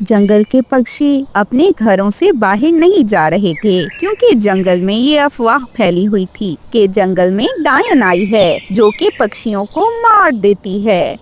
जंगल के पक्षी अपने घरों से बाहर नहीं जा रहे थे क्योंकि जंगल में ये अफवाह फैली हुई थी कि जंगल में डायन आई है जो कि पक्षियों को मार देती है।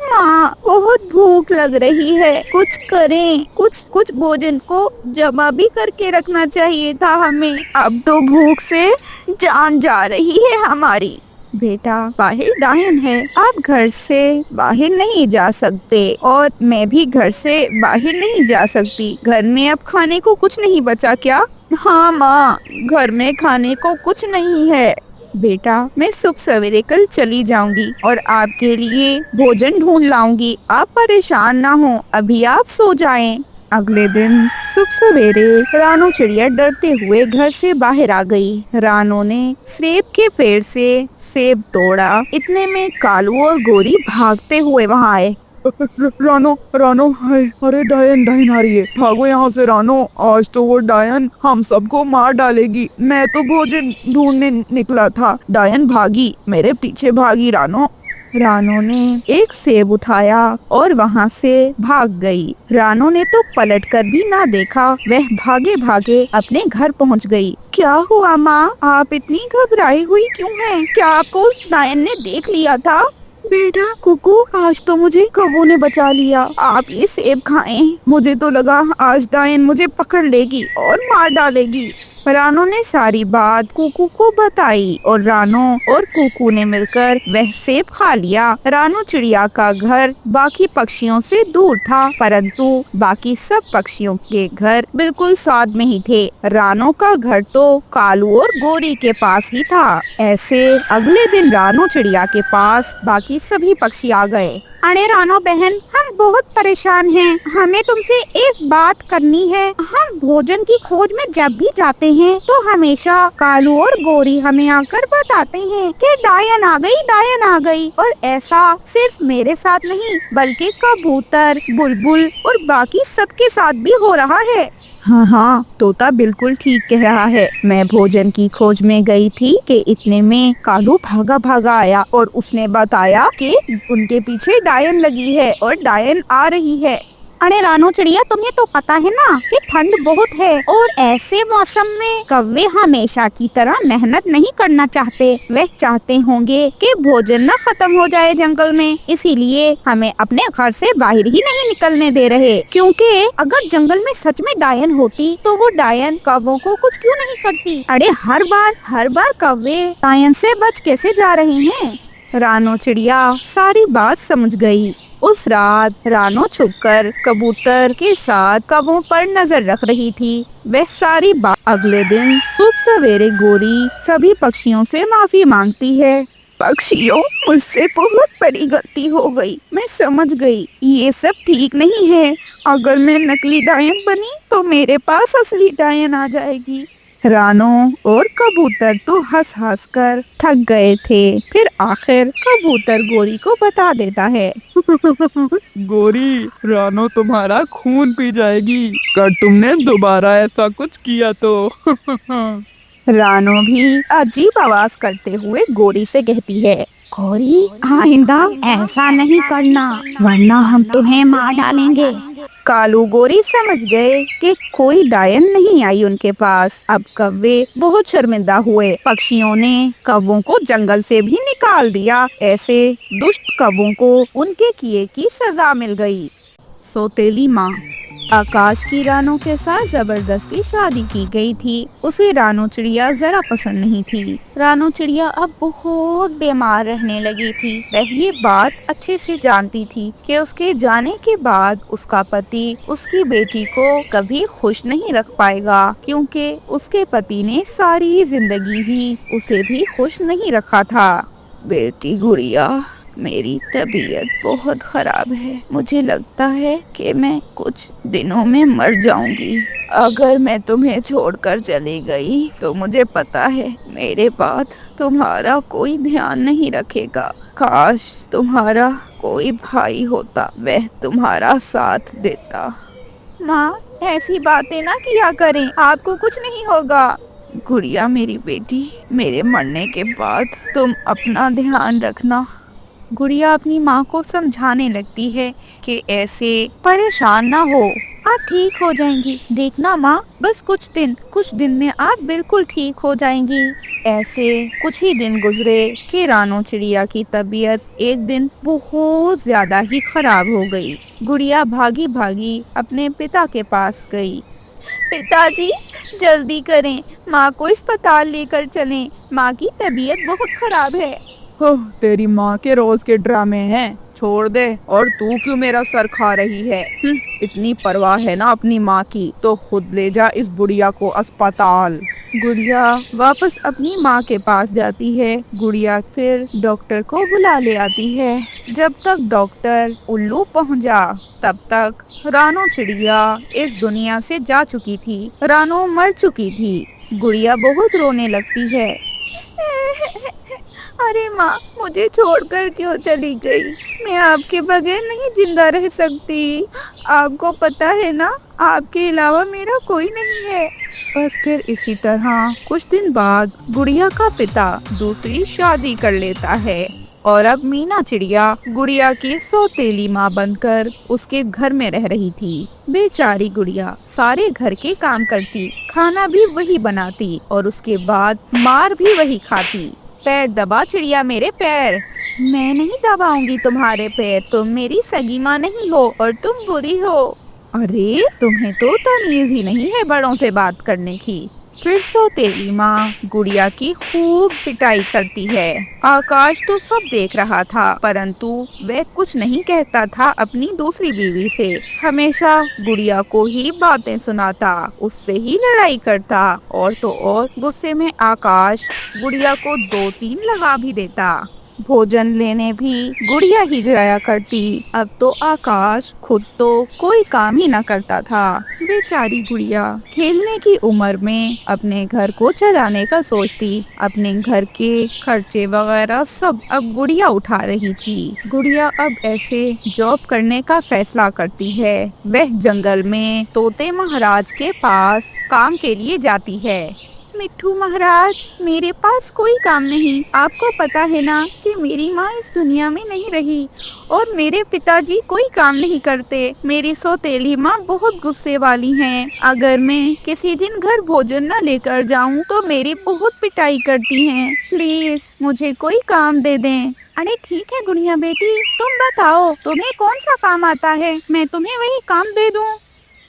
माँ, बहुत भूख लग रही है, कुछ करें। कुछ कुछ भोजन को जमा भी करके रखना चाहिए था हमें। अब तो भूख से जान जा रही है हमारी। बेटा, बाहर डायन है, आप घर से बाहर नहीं जा सकते और मैं भी घर से बाहर नहीं जा सकती। घर में अब खाने को कुछ नहीं बचा क्या? हाँ माँ, घर में खाने को कुछ नहीं है। बेटा, मैं सुबह सवेरे कल चली जाऊंगी और आपके लिए भोजन ढूंढ लाऊंगी। आप परेशान ना हो, अभी आप सो जाएं। अगले दिन सुबह सवेरे रानो चिड़िया डरते हुए घर से बाहर आ गई। रानो ने सेब के पेड़ से सेब तोड़ा। इतने में कालू और गोरी भागते हुए वहाँ आए। रानो रानो, हाय, अरे डायन डायन आ रही है, भागो यहाँ से रानो। आज तो वो डायन हम सबको मार डालेगी। मैं तो भोजन ढूंढने निकला था, डायन भागी, मेरे पीछे भागी रानो। रानो ने एक सेब उठाया और वहाँ से भाग गई। रानो ने तो पलटकर भी ना देखा, वह भागे भागे अपने घर पहुँच गई। क्या हुआ माँ, आप इतनी घबराई हुई क्यों हैं? क्या आपको उस डायन ने देख लिया था? बेटा कुकू, आज तो मुझे कौवों ने बचा लिया। आप ये सेब खाएं। मुझे तो लगा आज डायन मुझे पकड़ लेगी और मार डालेगी। रानो ने सारी बात कुकू को बताई और रानो और कुकू ने मिलकर वह सेब खा लिया। रानो चिड़िया का घर बाकी पक्षियों से दूर था, परंतु बाकी सब पक्षियों के घर बिल्कुल साथ में ही थे। रानो का घर तो कालू और गोरी के पास ही था। ऐसे अगले दिन रानो चिड़िया के पास बाकी सभी पक्षी आ गए। अरे रानो बहन, हम बहुत परेशान हैं। हमें तुमसे एक बात करनी है। हम भोजन की खोज में जब भी जाते हैं तो हमेशा कालू और गोरी हमें आकर बताते हैं कि डायन आ गई, डायन आ गई। और ऐसा सिर्फ मेरे साथ नहीं बल्कि कबूतर, बुलबुल और बाकी सबके साथ भी हो रहा है। हाँ हाँ, तोता बिल्कुल ठीक कह रहा है। मैं भोजन की खोज में गई थी कि इतने में कालू भागा भागा आया और उसने बताया कि उनके पीछे डायन लगी है और डायन आ रही है। अरे रानो चिड़िया, तुम्हें तो पता है ना कि ठंड बहुत है और ऐसे मौसम में कौवे हमेशा की तरह मेहनत नहीं करना चाहते। वे चाहते होंगे कि भोजन न खत्म हो जाए जंगल में, इसीलिए हमें अपने घर से बाहर ही नहीं निकलने दे रहे। क्योंकि अगर जंगल में सच में डायन होती तो वो डायन कौवों को कुछ क्यों नहीं करती? अरे हर बार कौवे डायन से बच कैसे जा रहे हैं? रानो चिड़िया सारी बात समझ गई। उस रात रानो छुपकर कबूतर के साथ कौवों पर नजर रख रही थी। वह सारी बात अगले दिन सुबह सवेरे गोरी सभी पक्षियों से माफी मांगती है। पक्षियों, मुझसे बहुत बड़ी गलती हो गई। मैं समझ गई ये सब ठीक नहीं है। अगर मैं नकली डायन बनी तो मेरे पास असली डायन आ जाएगी। रानो और कबूतर तो हंस हंस कर थक गए थे। फिर आखिर कबूतर गोरी को बता देता है। गोरी, रानो तुम्हारा खून पी जाएगी अगर तुमने दोबारा ऐसा कुछ किया तो। रानो भी अजीब आवाज करते हुए गोरी से कहती है, गोरी, आइंदा ऐसा नहीं करना वरना हम तुम्हें मार डालेंगे। कालू गोरी समझ गए कि कोई डायन नहीं आई उनके पास। अब कौवे बहुत शर्मिंदा हुए। पक्षियों ने कौवों को जंगल से भी निकाल दिया। ऐसे दुष्ट कौवों को उनके किए की सजा मिल गई। सौतेली माँ। आकाश की रानो के साथ जबरदस्ती शादी की गई थी। उसे रानो चिड़िया जरा पसंद नहीं थी। रानो चिड़िया अब बहुत बीमार रहने लगी थी। वह ये बात अच्छे से जानती थी कि उसके जाने के बाद उसका पति उसकी बेटी को कभी खुश नहीं रख पाएगा, क्योंकि उसके पति ने सारी जिंदगी ही उसे भी खुश नहीं रखा था। बेटी गुड़िया, मेरी तबीयत बहुत खराब है। मुझे लगता है कि मैं कुछ दिनों में मर जाऊंगी। अगर मैं तुम्हें छोड़कर चली गई तो मुझे पता है मेरे बाद तुम्हारा कोई ध्यान नहीं रखेगा। काश तुम्हारा कोई भाई होता, वह तुम्हारा साथ देता। माँ, ऐसी बातें ना किया करें, आपको कुछ नहीं होगा। गुड़िया मेरी बेटी, मेरे मरने के बाद तुम अपना ध्यान रखना। गुड़िया अपनी माँ को समझाने लगती है कि ऐसे परेशान ना हो, आप ठीक हो जाएंगी, देखना माँ, बस कुछ दिन में आप बिल्कुल ठीक हो जाएंगी। ऐसे कुछ ही दिन गुजरे कि रानो चिड़िया की तबीयत एक दिन बहुत ज्यादा ही खराब हो गई। गुड़िया भागी भागी अपने पिता के पास गई। पिताजी, जल्दी करें, माँ को अस्पताल लेकर चलें, माँ की तबीयत बहुत खराब है। ओह, तेरी माँ के रोज के ड्रामे हैं, छोड़ दे। और तू क्यों मेरा सर खा रही है? इतनी परवाह है ना अपनी माँ की तो खुद ले जा इस बुढ़िया को अस्पताल। गुड़िया वापस अपनी माँ के पास जाती है। गुड़िया फिर डॉक्टर को बुला ले आती है। जब तक डॉक्टर उल्लू पहुँचा तब तक रानो चिड़िया इस दुनिया से जा चुकी थी। रानो मर चुकी थी। गुड़िया बहुत रोने लगती है। अरे माँ, मुझे छोड़कर क्यों चली गई? मैं आपके बगैर नहीं जिंदा रह सकती। आपको पता है ना, आपके अलावा मेरा कोई नहीं है। बस फिर इसी तरह कुछ दिन बाद गुड़िया का पिता दूसरी शादी कर लेता है और अब मीना चिड़िया गुड़िया की सौतेली माँ बनकर उसके घर में रह रही थी। बेचारी गुड़िया सारे घर के काम करती, खाना भी वही बनाती और उसके बाद मार भी वही खाती। पैर दबा चिड़िया, मेरे पैर। मैं नहीं दबाऊंगी तुम्हारे पैर, तुम मेरी सगी माँ नहीं हो और तुम बुरी हो। अरे, तुम्हें तो तमीज ही नहीं है बड़ों से बात करने की। फिर सौतेली माँ गुड़िया की खूब पिटाई करती है। आकाश तो सब देख रहा था, परंतु वह कुछ नहीं कहता था अपनी दूसरी बीवी से। हमेशा गुड़िया को ही बातें सुनाता, उससे ही लड़ाई करता और तो और गुस्से में आकाश गुड़िया को 2-3 लगा भी देता। भोजन लेने भी गुड़िया ही जाया करती। अब तो आकाश खुद तो कोई काम ही न करता था। बेचारी गुड़िया खेलने की उम्र में अपने घर को चलाने का सोचती। अपने घर के खर्चे वगैरह सब अब गुड़िया उठा रही थी। गुड़िया अब ऐसे जॉब करने का फैसला करती है। वह जंगल में तोते महाराज के पास काम के लिए जाती है। मिट्ठू महाराज, मेरे पास कोई काम नहीं। आपको पता है ना कि मेरी माँ इस दुनिया में नहीं रही और मेरे पिताजी कोई काम नहीं करते। मेरी सौतेली माँ बहुत गुस्से वाली हैं। अगर मैं किसी दिन घर भोजन न लेकर जाऊँ तो मेरी बहुत पिटाई करती हैं। प्लीज मुझे कोई काम दे दें। अरे ठीक है गुड़िया बेटी, तुम बताओ तुम्हें कौन सा काम आता है, मैं तुम्हें वही काम दे दूँ।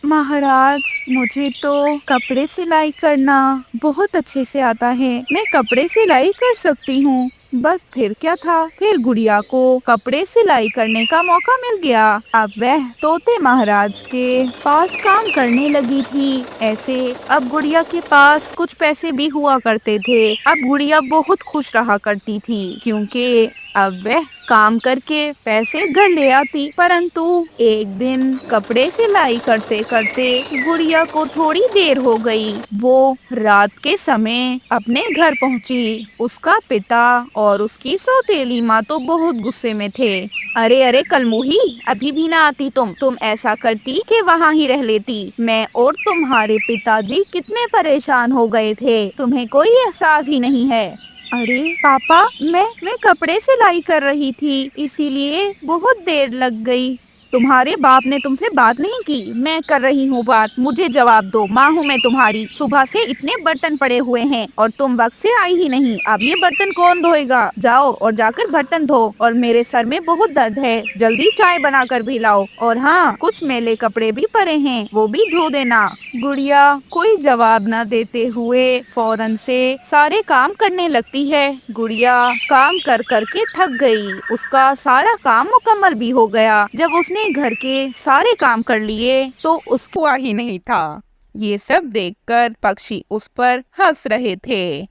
महाराज, मुझे तो कपड़े सिलाई करना बहुत अच्छे से आता है, मैं कपड़े सिलाई कर सकती हूँ। बस फिर क्या था, फिर गुड़िया को कपड़े सिलाई करने का मौका मिल गया। अब वह तोते महाराज के पास काम करने लगी थी। ऐसे अब गुड़िया के पास कुछ पैसे भी हुआ करते थे। अब गुड़िया बहुत खुश रहा करती थी क्योंकि अब वह काम करके पैसे घर ले आती। परंतु एक दिन कपड़े सिलाई करते करते गुड़िया को थोड़ी देर हो गई। वो रात के समय अपने घर पहुंची। उसका पिता और उसकी सौतेली माँ तो बहुत गुस्से में थे। अरे अरे कलमुही, अभी भी ना आती तुम ऐसा करती कि वहाँ ही रह लेती। मैं और तुम्हारे पिताजी कितने परेशान हो गए थे, तुम्हें कोई एहसास ही नहीं है। अरे पापा, मैं कपड़े सिलाई कर रही थी, इसीलिए बहुत देर लग गई। तुम्हारे बाप ने तुमसे बात नहीं की? मैं कर रही हूँ बात, मुझे जवाब दो। माँ हूँ मैं तुम्हारी। सुबह से इतने बर्तन पड़े हुए हैं और तुम वक्त से आई ही नहीं। अब ये बर्तन कौन धोएगा? जाओ और जाकर बर्तन धो। और मेरे सर में बहुत दर्द है, जल्दी चाय बनाकर भी लाओ। और हाँ, कुछ मैले कपड़े भी पड़े हैं, वो भी धो देना। गुड़िया कोई जवाब न देते हुए फौरन से सारे काम करने लगती है। गुड़िया काम कर कर के थक गई। उसका सारा काम मुकम्मल भी हो गया। जब उसने घर के सारे काम कर लिए तो उसको ही नहीं था। ये सब देखकर पक्षी उस पर हंस रहे थे।